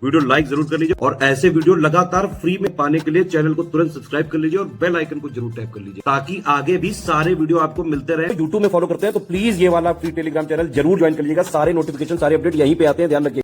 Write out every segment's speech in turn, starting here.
Video like जरूर कर लीजिए और ऐसे वीडियो लगातार फ्री में पाने के लिए चैनल को तुरंत सब्सक्राइब कर लीजिए और बेल आइकन को जरूर टैप कर लीजिए ताकि आगे भी सारे वीडियो आपको मिलते रहे। यूट्यूब में फॉलो करते हैं तो प्लीज ये वाला फ्री टेलीग्राम चैनल जरूर ज्वाइन कर लीजिएगा। सारे नोटिफिकेशन सारे अपडेट यहीं पे आते हैं, ध्यान रखिए।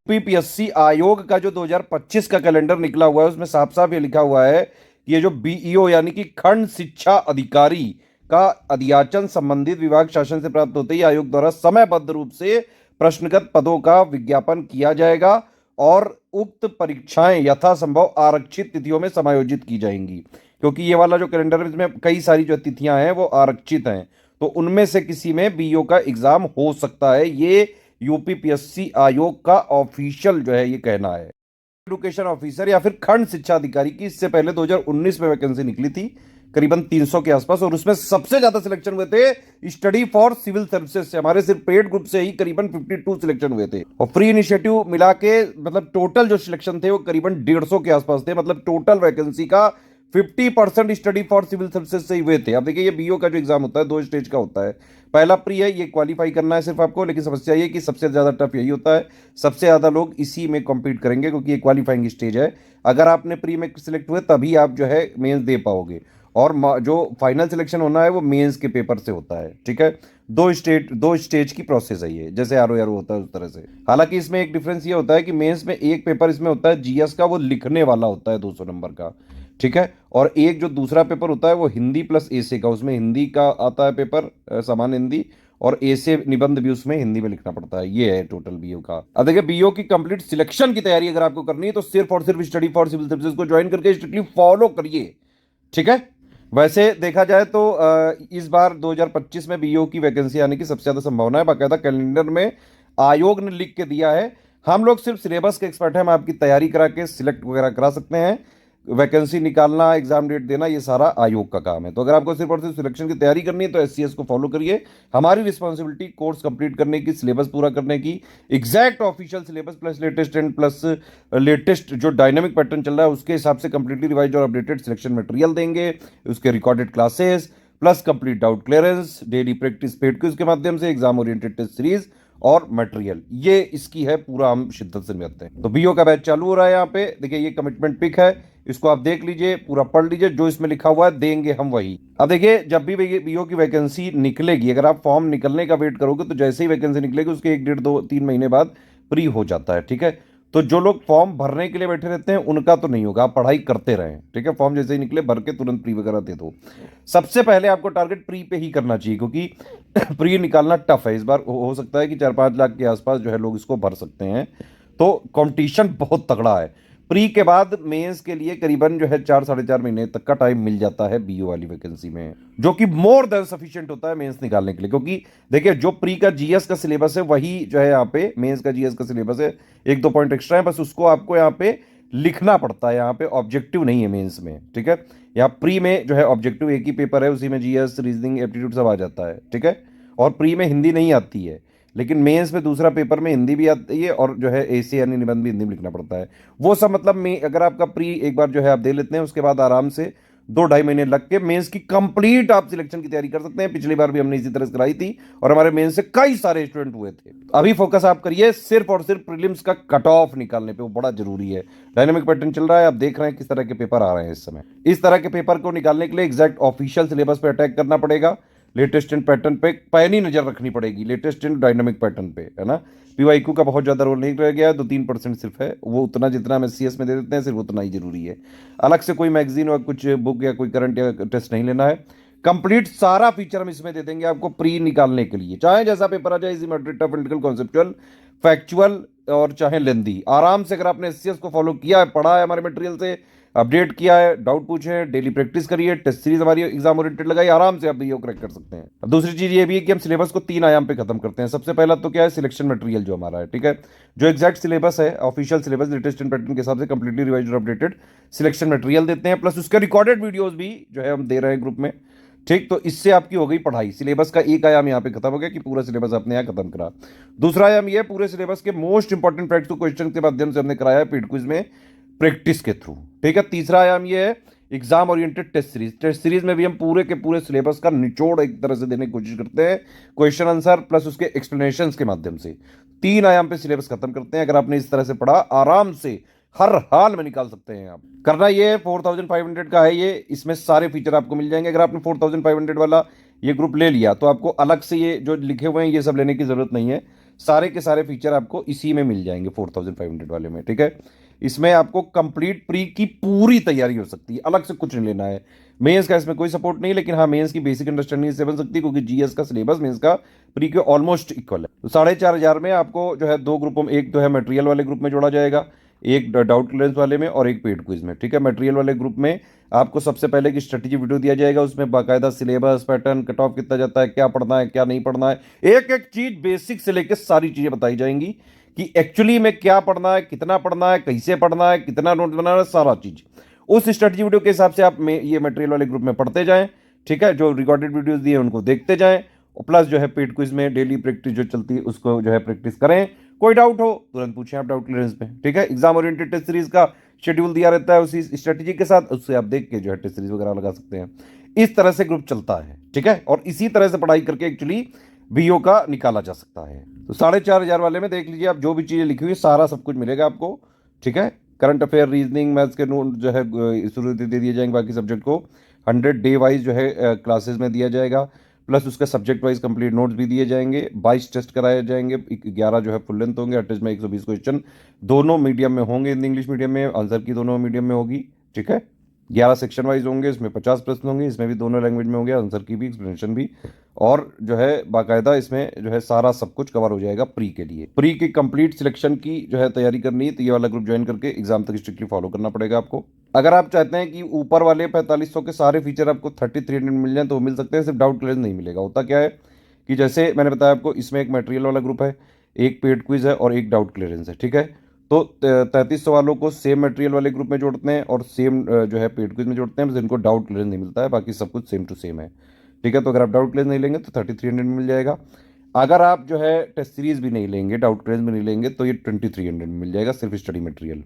यूपीपीएससी आयोग का जो 2025 का कैलेंडर निकला हुआ है उसमें साफ साफ ये लिखा हुआ है कि ये जो बीईओ यानी कि खंड शिक्षा अधिकारी का अध्याचन संबंधित विभाग शासन से प्राप्त होते ही आयोग द्वारा समयबद्ध रूप से प्रश्नगत पदों का विज्ञापन किया जाएगा और उक्त परीक्षाएं यथासंभव आरक्षित तिथियों में समायोजित की जाएंगी। क्योंकि ये वाला जो कैलेंडर है इसमें कई सारी जो तिथियां हैं वो आरक्षित हैं, तो उनमें से किसी में बीईओ का एग्जाम हो सकता है। ये यूपीपीएससी आयोग का ऑफिशियल जो है ये कहना है। एजुकेशन ऑफिसर या फिर खंड शिक्षा अधिकारी की इससे पहले 2019 में वैकेंसी निकली थी करीबन 300 के आसपास, और उसमें सबसे ज्यादा सिलेक्शन हुए थे स्टडी फॉर सिविल सर्विसेज से। हमारे सिर्फ पेड ग्रुप से ही करीबन 52 सिलेक्शन हुए थे और फ्री इनिशिएटिव मिला के मतलब टोटल जो सिलेक्शन थे वो करीबन 150 के आसपास थे। मतलब टोटल वैकेंसी का 50% स्टडी फॉर सिविल सर्विसेज से ही हुए थे। अब देखिए ये बीओ का जो एग्जाम होता है 2 स्टेज का होता है। पहला प्री है, ये क्वालिफाई करना है सिर्फ आपको, लेकिन समस्या ये कि सबसे ज्यादा टफ यही होता है, सबसे ज्यादा लोग इसी में कॉम्पीट करेंगे क्योंकि ये क्वालिफाइंग स्टेज है। अगर आपने प्री में सिलेक्ट हुए तभी आप जो है मेंस दे पाओगे, और जो फाइनल सिलेक्शन होना है वो मेंस के पेपर से होता है। ठीक है, 2 स्टेज की प्रोसेस है ये, जैसे आरओ होता है उस तरह से। हालांकि इसमें एक डिफरेंस ये होता है कि मेंस में एक पेपर इसमें होता है जीएस का, वो लिखने वाला होता है 200 नंबर का। ठीक है, और एक जो दूसरा पेपर होता है वो हिंदी प्लस एसे का, उसमें हिंदी का आता है पेपर, सामान्य हिंदी, और एसे निबंध भी उसमें हिंदी में लिखना पड़ता है। ये है टोटल बीओ का। अब देखिए बीओ की कंप्लीट सिलेक्शन की तैयारी अगर आपको करनी है तो सिर्फ और सिर्फ स्टडी फॉर सिविल सर्विसेज को ज्वाइन करके स्ट्रिक्टली फॉलो करिए। ठीक है, वैसे देखा जाए तो इस बार 2025 में बीओ की वैकेंसी आने की सबसे ज्यादा संभावना है। बाकायदा कैलेंडर में आयोग ने लिख के दिया है। हम लोग सिर्फ सिलेबस के एक्सपर्ट हैं, हम आपकी तैयारी करा के सिलेक्ट वगैरह करा सकते हैं। वैकेंसी निकालना, एग्जाम डेट देना, ये सारा आयोग का काम है। तो अगर आपको सिर्फ और सिर्फ सिलेक्शन की तैयारी करनी है तो एससीएस को फॉलो करिए। हमारी रिस्पॉन्सिबिलिटी कोर्स कंप्लीट करने की, सिलेबस पूरा करने की, exact official syllabus plus latest and plus latest जो डायनामिक पैटर्न चल रहा है उसके हिसाब से कंप्लीटली रिवाइज और अपडेटेड सिलेक्शन मटेरियल देंगे, उसके recorded classes plus complete doubt clearance, daily practice paid quiz के माध्यम से, एग्जाम ओरिएंटेड टेस्ट सीरीज और मटेरियल, ये इसकी है, पूरा हम शिद्दत से निभाते हैं। तो बीओ का बैच चालू हो रहा है। यहाँ पे देखिए ये कमिटमेंट पिक है, इसको आप देख लीजिए, पूरा पढ़ लीजिए, जो इसमें लिखा हुआ है देंगे हम वही। अब देखिए जब भी बीओ की वैकेंसी निकलेगी, अगर आप फॉर्म निकलने का वेट करोगे तो जैसे ही वैकेंसी निकलेगी उसके 1 डेढ़ 2 3 महीने बाद प्री हो जाता है। ठीक है, तो जो लोग फॉर्म भरने के लिए बैठे रहते हैं उनका तो नहीं होगा, आप पढ़ाई करते रहें। ठीक है, फॉर्म जैसे ही निकले भर के तुरंत प्री वगैरह दे दो। सबसे पहले आपको टारगेट प्री पे ही करना चाहिए क्योंकि प्री निकालना टफ है। इस बार हो सकता है कि 4-5 लाख के आसपास जो है लोग इसको भर सकते हैं, तो कंपटीशन बहुत तगड़ा है। प्री के बाद मेंस के लिए करीबन जो है 4-4.5 महीने तक का टाइम मिल जाता है बीओ वाली वैकेंसी में, जो कि मोर देन सफिशिएंट होता है मेंस निकालने के लिए। क्योंकि देखिए जो प्री का जीएस का सिलेबस है वही जो है यहाँ पे मेंस का जीएस का सिलेबस है, 1-2 पॉइंट एक्स्ट्रा है, बस उसको आपको यहाँ पे लिखना पड़ता है। यहाँ पे ऑब्जेक्टिव नहीं है मेंस में। ठीक है, यहाँ प्री में जो है ऑब्जेक्टिव एक ही पेपर है, उसी में जीएस, रीजनिंग, एप्टीट्यूड सब आ जाता है। ठीक है, और प्री में हिंदी नहीं आती है, लेकिन मेंस में दूसरा पेपर में हिंदी भी आती है और जो है एसे यानी निबंध भी हिंदी में लिखना पड़ता है। वो सब मतलब में अगर आपका प्री एक बार जो है आप दे लेते हैं उसके बाद आराम से 2-2.5 महीने लग के मेंस की कंप्लीट आप सिलेक्शन की तैयारी कर सकते हैं। पिछली बार भी हमने इसी तरह से कराई थी और हमारे मेंस से कई सारे स्टूडेंट हुए थे। अभी फोकस आप करिए सिर्फ और सिर्फ प्रीलिम्स का कट ऑफ निकालने पे, वो बड़ा जरूरी है। डायनामिक पैटर्न चल रहा है, आप देख रहे हैं किस तरह के पेपर आ रहे हैं इस समय। इस तरह के पेपर को निकालने के लिए एग्जैक्ट ऑफिशियल सिलेबस पे अटैक करना पड़ेगा, लेटेस्ट एंड पैटर्न पे पैनी नजर रखनी पड़ेगी, लेटेस्ट एंड डायनामिक पैटर्न पे, है ना। पीवाईक्यू का बहुत ज्यादा रोल नहीं रह गया है, 2-3% सिर्फ है, वो उतना जितना हम एससीएस में दे देते हैं सिर्फ उतना ही जरूरी है। अलग से कोई मैगजीन और कुछ बुक या कोई करंट या टेस्ट नहीं लेना है। कंप्लीट सारा फीचर हम इसमें दे देंगे आपको प्री निकालने के लिए, चाहे जैसा पेपर आ जाए, easy, moderate, tough, political, conceptual, factual और चाहे लेंदी। आराम से अगर आपने एससीएस को फॉलो किया है, पढ़ा है हमारे मटेरियल से, अपडेट किया है, डाउट पूछे, डेली प्रैक्टिस करिए, टेस्ट सीरीज हमारी एग्जाम ओरिएंटेड लगाई, आराम से आप बीओ क्रैक कर सकते हैं। अब दूसरी चीज ये भी है कि हम सिलेबस को 3 आयाम पे खत्म करते हैं। सबसे पहला तो क्या है, सिलेक्शन मटेरियल जो हमारा है। ठीक है, जो एग्जैक्ट सिलेबस है, official syllabus, latest and pattern के हिसाब से कंप्लीटली रिवाइज और अपडेटेड सिलेक्शन मटेरियल देते हैं, प्लस उसके रिकॉर्डेड वीडियोज भी जो है हम दे रहे हैं ग्रुप में। ठीक, तो इससे आपकी हो गई पढ़ाई। सिलेबस का एक आयाम यहाँ पे खत्म हो गया कि पूरा सिलेबस आपने यहाँ खत्म करा। दूसरा आयाम ये पूरे सिलेबस के मोस्ट इंपॉर्टेंट फैक्ट्स को क्वेश्चन के माध्यम से हमने कराया है पेड क्विज में प्रैक्टिस के थ्रू। ठीक है, तीसरा आयाम ये है एग्जाम ओरिएंटेड टेस्ट सीरीज में भी हम पूरे के पूरे सिलेबस का निचोड़ एक तरह से देने की कोशिश करते हैं, क्वेश्चन आंसर प्लस उसके एक्सप्लेनेशंस के माध्यम से 3 आयाम पे सिलेबस खत्म करते हैं। अगर आपने इस तरह से पढ़ा, आराम से हर हाल में निकाल सकते हैं आप। करना ये 4500 का है, ये इसमें सारे फीचर आपको मिल जाएंगे। अगर आपने 4500 वाला ये ग्रुप ले लिया तो आपको अलग से ये जो लिखे हुए हैं ये सब लेने की जरूरत नहीं है, सारे के सारे फीचर आपको इसी में मिल जाएंगे 4500 वाले में, ठीक है। इसमें आपको कंप्लीट प्री की पूरी तैयारी हो सकती है, अलग से कुछ नहीं लेना है। मेंस का इसमें कोई सपोर्ट नहीं, लेकिन हाँ मेंस की बेसिक अंडरस्टैंडिंग से बन सकती है, क्योंकि जीएस का सिलेबस मेंस का प्री के ऑलमोस्ट इक्वल है। तो 4500 में आपको जो है 2 ग्रुपों में, एक तो है मटेरियल वाले ग्रुप में जोड़ा जाएगा, एक डाउट क्लियरेंस वाले में और एक पेड क्विज में, ठीक है। मटेरियल वाले ग्रुप में आपको सबसे पहले की स्ट्रेटेजी वीडियो दिया जाएगा, उसमें बाकायदा सिलेबस पैटर्न कट ऑफ कितना जाता है, क्या पढ़ना है क्या नहीं पढ़ना है, एक एक चीज बेसिक से लेकर सारी चीजें बताई जाएंगी कि एक्चुअली में क्या पढ़ना है, कितना पढ़ना है, कैसे पढ़ना है, कितना नोट बनाना है, सारा चीज उस स्ट्रेटेजी वीडियो के हिसाब से आप ये मटेरियल वाले ग्रुप में पढ़ते जाएं, ठीक है। जो रिकॉर्डेड वीडियोस दिए उनको देखते जाएं, और प्लस जो है पेड क्विज में डेली प्रैक्टिस जो चलती है उसको जो है प्रैक्टिस करें। कोई डाउट हो तुरंत पूछें आप डाउट क्लियरेंस में, ठीक है। एग्जाम ओरिएंटेड टेस्ट सीरीज का शेड्यूल दिया रहता है उसी स्ट्रेटेजी के साथ, उससे आप देख के जो है टेस्ट सीरीज वगैरह लगा सकते हैं। इस तरह से ग्रुप चलता है, ठीक है, और इसी तरह से पढ़ाई करके एक्चुअली बीओ का निकाला जा सकता है। तो 4500 वाले में देख लीजिए आप, जो भी चीजें लिखी हुई सारा सब कुछ मिलेगा आपको, ठीक है। करंट अफेयर, रीजनिंग, मैथ्स के नोट जो है शुरू दे दिए जाएंगे, बाकी सब्जेक्ट को 100 डे वाइज जो है क्लासेस में दिया जाएगा, प्लस उसका सब्जेक्ट वाइज कंप्लीट नोट्स भी दिए जाएंगे। 22 टेस्ट कराए जाएंगे, 11 जो है फुल लेंथ होंगे, 8 टेस्ट में 120 क्वेश्चन दोनों मीडियम में होंगे, हिंदी इंग्लिश मीडियम में, आंसर की दोनों मीडियम में होगी, ठीक है। 11 सेक्शन वाइज होंगे, इसमें 50 प्रश्न होंगे, इसमें भी दोनों लैंग्वेज में होंगे, आंसर की भी एक्सप्लेनेशन भी, और जो है बाकायदा इसमें जो है सारा सब कुछ कवर हो जाएगा प्री के लिए। प्री की कंप्लीट सिलेक्शन की जो है तैयारी करनी है तो ये वाला ग्रुप ज्वाइन करके एग्जाम तक स्ट्रिक्टली फॉलो करना पड़ेगा आपको। अगर आप चाहते हैं कि ऊपर वाले 4500 के सारे फीचर आपको 3300 मिल जाए तो मिल सकते हैं, सिर्फ डाउट क्लियरेंस नहीं मिलेगा। होता क्या है कि जैसे मैंने बताया आपको, इसमें एक मटेरियल वाला ग्रुप है, एक पेड क्विज है और एक डाउट क्लियरेंस है, ठीक है। तो 3300 वालों को सेम मटेरियल वाले ग्रुप में जोड़ते हैं और सेम जो है पेड क्विज में जोड़ते हैं, बस इनको डाउट क्लियरेंस नहीं मिलता है, बाकी सब कुछ सेम टू सेम है, ठीक है। तो अगर आप डाउट क्लियरेंस नहीं लेंगे तो 3300 में मिल जाएगा। अगर आप जो है टेस्ट सीरीज भी नहीं लेंगे, डाउट क्लियरेंस भी नहीं लेंगे, तो ये 2300 में मिल जाएगा, सिर्फ स्टडी मटेरियल,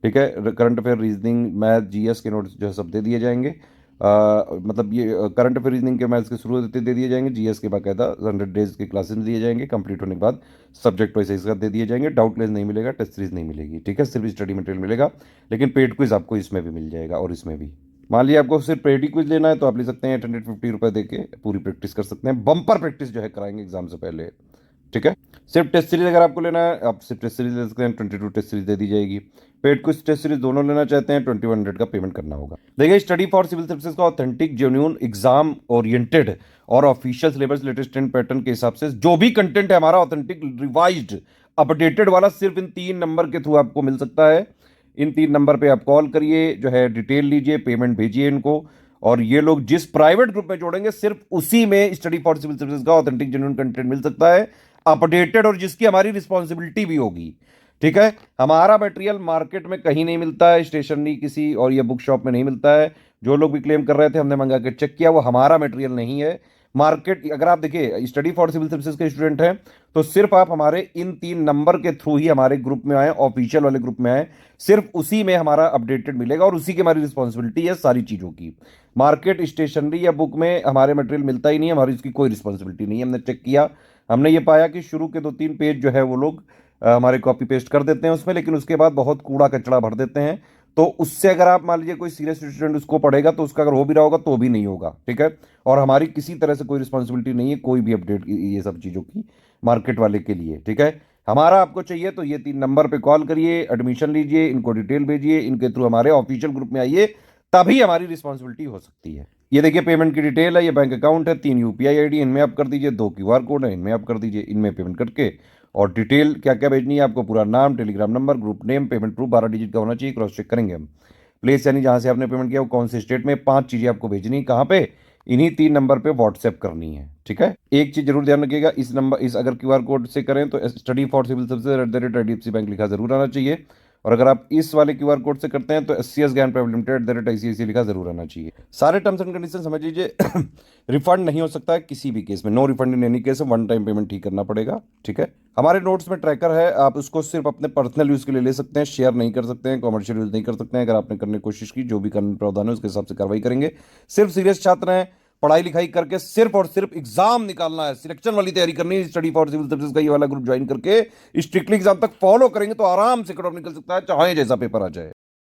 ठीक है। Current affair, reasoning, math, GS के नोट्स जो है सब दे दिए जाएंगे। मतलब ये करंट अफेयर, रीजनिंग के मैथ्स के शुरू दे दिए जाएंगे, जीएस के बाकायदा 100 डेज के क्लासेस में दिए जाएंगे, कंप्लीट होने के बाद सब्जेक्ट वाइज इसका दे दिए जाएंगे। डाउट क्लियरेंस नहीं मिलेगा, टेस्ट सीरीज नहीं मिलेगी, ठीक है, सिर्फ स्टडी मटेरियल मिलेगा। लेकिन पेड क्विज आपको इसमें भी मिल जाएगा और इसमें भी। मान लिया आपको सिर्फ पेड क्विज लेना है तो आप ले सकते हैं, 850 रुपये दे के पूरी प्रैक्टिस कर सकते हैं, बम्पर प्रैक्टिस जो है कराएंगे एग्जाम से पहले, ठीक है। सिर्फ टेस्ट सीरीज अगर आपको लेना है आप सिर्फ टेस्ट सीरीज ले सकते हैं, 22 टेस्ट सीरीज दे दी जाएगी। पेड क्विज टेस्ट सीरीज दोनों लेना चाहते हैं 2100 का पेमेंट करना होगा। देखिए, स्टडी फॉर सिविल सर्विसेज का ऑथेंटिक, जेन्युइन, एग्जाम ओरिएंटेड और official syllabus, latest trend pattern के हिसाब से जो भी कंटेंट है हमारा ऑथेंटिक, रिवाइज्ड, अपडेटेड वाला, सिर्फ इन 3 नंबर के थ्रू आपको मिल सकता है। इन 3 नंबर पे आप कॉल करिए, जो है डिटेल लीजिए, पेमेंट भेजिए इनको, और ये लोग जिस प्राइवेट ग्रुप में जोड़ेंगे सिर्फ उसी में स्टडी फॉर सिविल सर्विसेज का ऑथेंटिक, जेन्युइन कंटेंट मिल सकता है, अपडेटेड, और जिसकी हमारी रिस्पॉन्सिबिलिटी भी होगी, ठीक है। हमारा मटेरियल मार्केट में कहीं नहीं मिलता है, स्टेशनरी किसी और ये बुक शॉप में नहीं मिलता है। जो लोग भी क्लेम कर रहे थे हमने मंगा के चेक किया, वो हमारा मटेरियल नहीं है। मार्केट, अगर आप देखिए स्टडी फॉर सिविल सर्विसेज के स्टूडेंट हैं तो सिर्फ आप हमारे इन 3 नंबर के थ्रू ही हमारे ग्रुप में आए, ऑफिशियल वाले ग्रुप में आए, सिर्फ उसी में हमारा अपडेटेड मिलेगा और उसी की हमारी रिस्पॉन्सिबिलिटी है सारी चीज़ों की। मार्केट, स्टेशनरी या बुक में हमारे मटेरियल मिलता ही नहीं है, हमारी इसकी कोई रिस्पॉन्सिबिलिटी नहीं है। हमने चेक किया, हमने ये पाया कि शुरू के 2-3 पेज जो है वो लोग हमारे कॉपी पेस्ट कर देते हैं उसमें, लेकिन उसके बाद बहुत कूड़ा कचड़ा भर देते हैं। तो उससे अगर आप मान लीजिए कोई सीरियस स्टूडेंट उसको पढ़ेगा तो उसका अगर हो भी रहा होगा तो भी नहीं होगा, ठीक है। और हमारी किसी तरह से कोई रिस्पॉन्सिबिलिटी नहीं है कोई भी अपडेट ये सब चीज़ों की मार्केट वाले के लिए, ठीक है। हमारा आपको चाहिए तो ये 3 नंबर पे कॉल करिए, एडमिशन लीजिए, इनको डिटेल भेजिए, इनके थ्रू हमारे ऑफिशियल ग्रुप में आइए, तभी हमारी रिस्पॉन्सिबिलिटी हो सकती है। ये देखिए पेमेंट की डिटेल है, ये बैंक अकाउंट है, 3 यूपीआई आईडी, इनमें आप कर दीजिए, 2 क्यूआर कोड है, इनमें आप कर दीजिए, इनमें पेमेंट करके, और डिटेल क्या क्या भेजनी है आपको, पूरा नाम, Telegram number, group name, payment proof 12 digit का होना चाहिए, क्रॉस चेक करेंगे हम। प्लेस यानी जहाँ से आपने पेमेंट किया वो कौन से स्टेट में, 5 चीज़ें आपको भेजनी, कहाँ पे, इन्हीं 3 नंबर पे व्हाट्सएप करनी है, ठीक है। एक चीज़ जरूर ध्यान रखिएगा, इस नंबर, इस अगर क्यूआर कोड से करें तो study for civil services @IDFC bank लिखा जरूर आना चाहिए, और अगर आप इस वाले क्यूआर कोड से करते हैं तो SCS ज्ञान प्राइवेट लिमिटेड @ICICI लिखा जरूर आना चाहिए। सारे टर्म्स एंड कंडीशन समझ लीजिए। रिफंड नहीं हो सकता है किसी भी केस में, no refund in any case, one time payment ही करना पड़ेगा। ठीक है, हमारे नोट्स में ट्रैकर है, आप उसको सिर्फ अपने पर्सनल यूज के लिए ले सकते हैं, शेयर नहीं कर सकते हैं, कॉमर्शियल यूज नहीं कर सकते हैं। अगर आपने करने की कोशिश की, जो भी कानूनी प्रावधान है उसके हिसाब से कार्रवाई करेंगे। सिर्फ सीरियस छात्र हैं, पढ़ाई लिखाई करके सिर्फ और सिर्फ एग्जाम निकालना है, सिलेक्शन वाली तैयारी करनी है, स्टडी फॉर सिविल सर्विसेज का ये वाला ग्रुप ज्वाइन करके स्ट्रिक्टली एग्जाम तक फॉलो करेंगे तो आराम से कट ऑफ निकल सकता है, चाहे जैसा पेपर आ जाए।